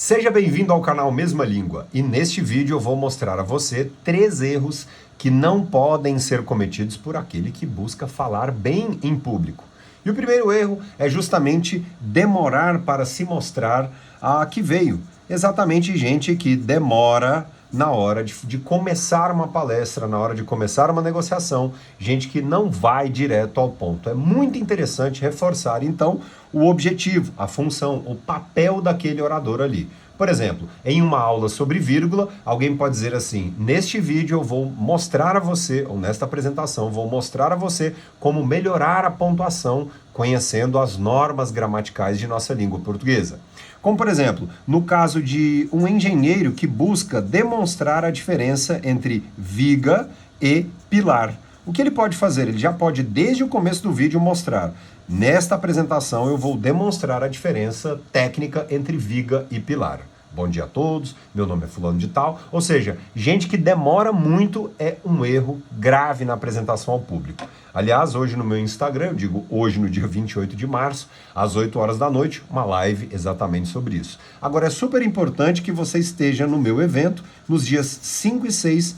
Seja bem-vindo ao canal Mesma Língua e neste vídeo eu vou mostrar a você 3 erros que não podem ser cometidos por aquele que busca falar bem em público. E o primeiro erro é justamente demorar para se mostrar a que veio. Exatamente gente que demora na hora de começar uma palestra, na hora de começar uma negociação, gente que não vai direto ao ponto. É muito interessante reforçar, então, o objetivo, a função, o papel daquele orador ali. Por exemplo, em uma aula sobre vírgula, alguém pode dizer assim: neste vídeo eu vou mostrar a você, ou nesta apresentação, vou mostrar a você como melhorar a pontuação conhecendo as normas gramaticais de nossa língua portuguesa. Como, por exemplo, no caso de um engenheiro que busca demonstrar a diferença entre viga e pilar. O que ele pode fazer? Ele já pode, desde o começo do vídeo, mostrar: nesta apresentação eu vou demonstrar a diferença técnica entre viga e pilar. Bom dia a todos, meu nome é fulano de tal. Ou seja, gente que demora muito é um erro grave na apresentação ao público. Aliás, hoje no meu Instagram, eu digo hoje no dia 28 de março, às 8 horas da noite, uma live exatamente sobre isso. Agora, é super importante que você esteja no meu evento nos dias 5 e 6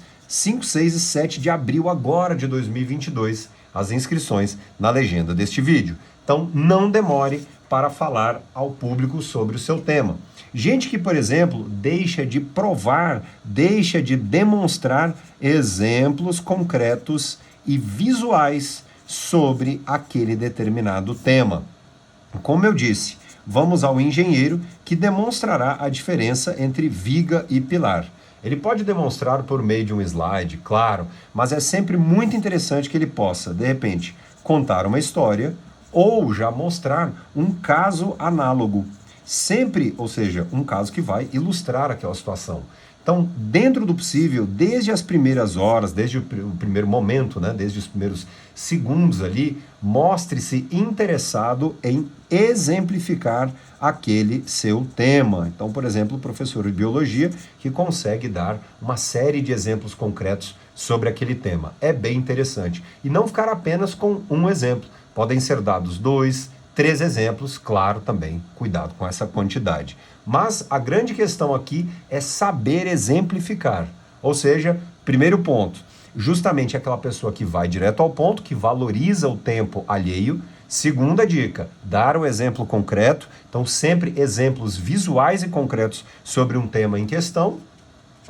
e 7 de abril agora de 2022, as inscrições na legenda deste vídeo. Então, não demore para falar ao público sobre o seu tema. Gente que, por exemplo, deixa de provar, deixa de demonstrar exemplos concretos e visuais sobre aquele determinado tema. Como eu disse, vamos ao engenheiro que demonstrará a diferença entre viga e pilar. Ele pode demonstrar por meio de um slide, claro, mas é sempre muito interessante que ele possa, de repente, contar uma história ou já mostrar um caso análogo. Sempre, ou seja, um caso que vai ilustrar aquela situação. Então, dentro do possível, desde as primeiras horas, desde o primeiro momento, desde os primeiros segundos ali, mostre-se interessado em exemplificar aquele seu tema. Então, por exemplo, o professor de biologia que consegue dar uma série de exemplos concretos sobre aquele tema. É bem interessante. E não ficar apenas com um exemplo. Podem ser dados 2, 3 exemplos, claro, também, cuidado com essa quantidade. Mas a grande questão aqui é saber exemplificar. Ou seja, primeiro ponto, justamente aquela pessoa que vai direto ao ponto, que valoriza o tempo alheio. Segunda dica, dar o exemplo concreto. Então, sempre exemplos visuais e concretos sobre um tema em questão.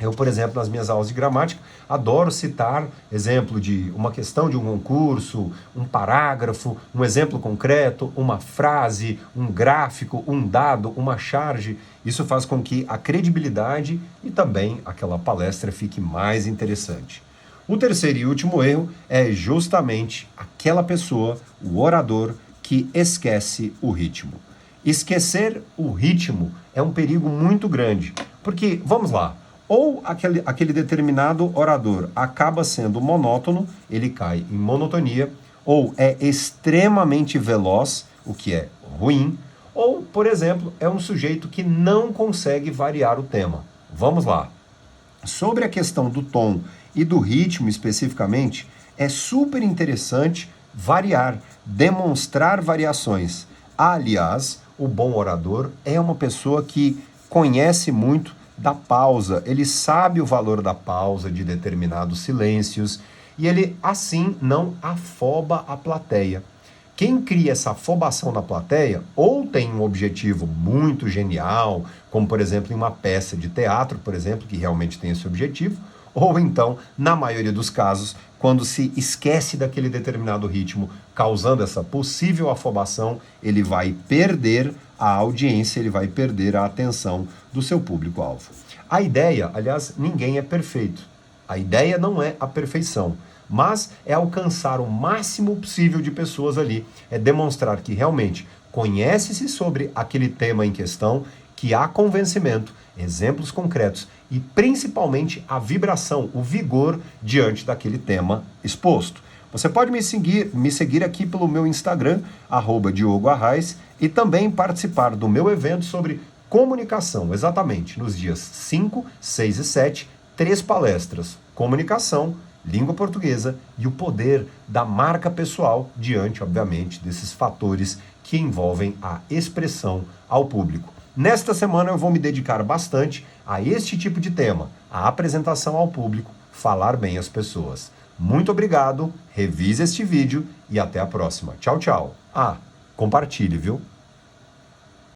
Eu, por exemplo, nas minhas aulas de gramática, adoro citar exemplo de uma questão de um concurso, um parágrafo, um exemplo concreto, uma frase, um gráfico, um dado, uma charge. Isso faz com que a credibilidade e também aquela palestra fique mais interessante. O terceiro e último erro é justamente aquela pessoa, o orador, que esquece o ritmo. Esquecer o ritmo é um perigo muito grande, porque, vamos lá, ou aquele determinado orador acaba sendo monótono, ele cai em monotonia, ou é extremamente veloz, o que é ruim, ou, por exemplo, é um sujeito que não consegue variar o tema. Vamos lá. Sobre a questão do tom e do ritmo especificamente, é super interessante variar, demonstrar variações. Aliás, o bom orador é uma pessoa que conhece muito da pausa, ele sabe o valor da pausa, de determinados silêncios, e ele, assim, não afoba a plateia. Quem cria essa afobação na plateia, ou tem um objetivo muito genial, como, por exemplo, em uma peça de teatro, por exemplo, que realmente tem esse objetivo, ou então, na maioria dos casos, quando se esquece daquele determinado ritmo, causando essa possível afobação, ele vai perder a audiência, ele vai perder a atenção do seu público-alvo. A ideia, aliás, ninguém é perfeito. A ideia não é a perfeição, mas é alcançar o máximo possível de pessoas ali, é demonstrar que realmente conhece-se sobre aquele tema em questão, que há convencimento, exemplos concretos e principalmente a vibração, o vigor diante daquele tema exposto. Você pode me seguir aqui pelo meu Instagram, @DiogoArraes, e também participar do meu evento sobre comunicação, exatamente, nos dias 5, 6 e 7, 3 palestras: comunicação, língua portuguesa e o poder da marca pessoal diante, obviamente, desses fatores que envolvem a expressão ao público. Nesta semana eu vou me dedicar bastante a este tipo de tema, a apresentação ao público, falar bem às pessoas. Muito obrigado, revise este vídeo e até a próxima. Tchau, tchau. Ah, compartilhe, viu?